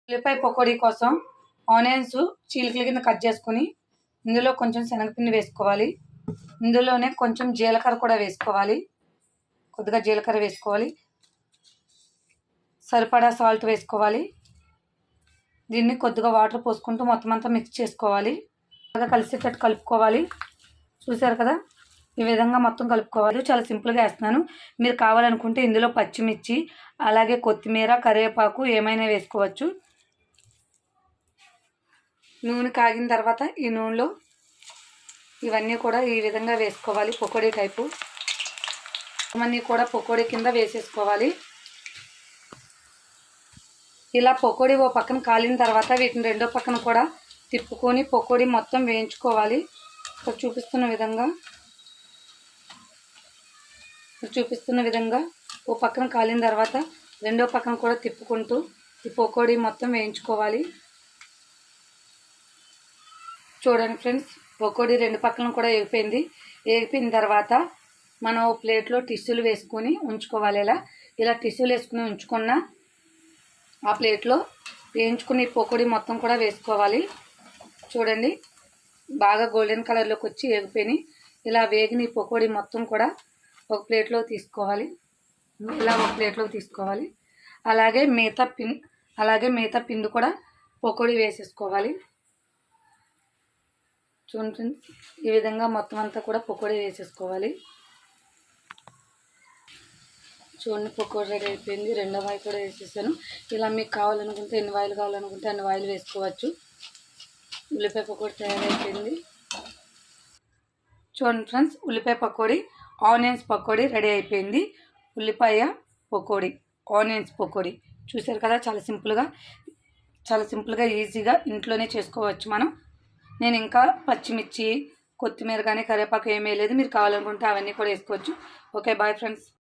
ఉల్లిపాయ పకోడీ కోసం ఆనియన్స్ చీలికల కింద కట్ చేసుకొని ఇందులో కొంచెం శనగపిండి వేసుకోవాలి. ఇందులోనే కొంచెం జీలకర్ర కూడా వేసుకోవాలి. కొద్దిగా జీలకర్ర వేసుకోవాలి. సరిపడా సాల్ట్ వేసుకోవాలి. దీన్ని కొద్దిగా వాటర్ పోసుకుంటూ మొత్తం అంతా మిక్స్ చేసుకోవాలి. బాగా కలిసేటట్టు కలుపుకోవాలి. చూసారు కదా, ఈ విధంగా మొత్తం కలుపుకోవాలి. చాలా సింపుల్గా వేస్తున్నాను. మీరు కావాలనుకుంటే ఇందులో పచ్చిమిర్చి అలాగే కొత్తిమీర కరివేపాకు ఏమైనా వేసుకోవచ్చు. నూనె కాగిన తర్వాత ఈ నూనెలో ఇవన్నీ కూడా ఈ విధంగా వేసుకోవాలి. పకోడీ టైపు ఇవన్నీ కూడా పకోడీ కింద వేసేసుకోవాలి. ఇలా పకోడీ ఓ పక్కన కాలిన తర్వాత వీటిని రెండో పక్కన కూడా తిప్పుకొని పకోడీ మొత్తం వేయించుకోవాలి. ఇక్కడ చూపిస్తున్న విధంగా ఓ పక్కన కాలిన తర్వాత రెండో పక్కన కూడా తిప్పుకుంటూ ఈ పకోడీ మొత్తం వేయించుకోవాలి. చూడండి ఫ్రెండ్స్, పకోడీ రెండు పక్కన కూడా వేగిపోయిన తర్వాత మనం ఓ ప్లేట్లో టిష్యూలు వేసుకొని ఉంచుకోవాలి. ఇలా టిష్యూలు వేసుకుని ఉంచుకున్న ఆ ప్లేట్లో వేయించుకుని పకోడీ మొత్తం కూడా వేసుకోవాలి. చూడండి, బాగా గోల్డెన్ కలర్లోకి వచ్చి వేగిపోయినాయి. ఇలా వేగిన ఈ పకోడీ మొత్తం కూడా ఒక ప్లేట్లో తీసుకోవాలి. అలాగే మిగతా పిండి కూడా పకోడీ వేసేసుకోవాలి. చూడండి, ఈ విధంగా మొత్తం అంతా కూడా పకోడీ వేసేసుకోవాలి. చూడండి, పకోడీ రెడీ అయిపోయింది. రెండో వాయి కూడా వేసేసాను. ఇలా మీకు కావాలనుకుంటే ఎన్ని వాయిలు కావాలనుకుంటే అన్ని వాయిలు వేసుకోవచ్చు. ఉల్లిపాయ పకోడీ తయారైపోయింది. చూడండి ఫ్రెండ్స్, ఉల్లిపాయ పకోడీ ఆనియన్స్ పకోడీ రెడీ అయిపోయింది. ఉల్లిపాయ పకోడీ ఆనియన్స్ పకోడీ చూసారు కదా, చాలా సింపుల్గా ఈజీగా ఇంట్లోనే చేసుకోవచ్చు మనం. నేను ఇంకా పచ్చిమిర్చి కొత్తిమీర కానీ కరివేపాకు ఏమీ లేదు. మీరు కావాలనుకుంటే అవన్నీ కూడా వేసుకోవచ్చు. Okay, bye friends.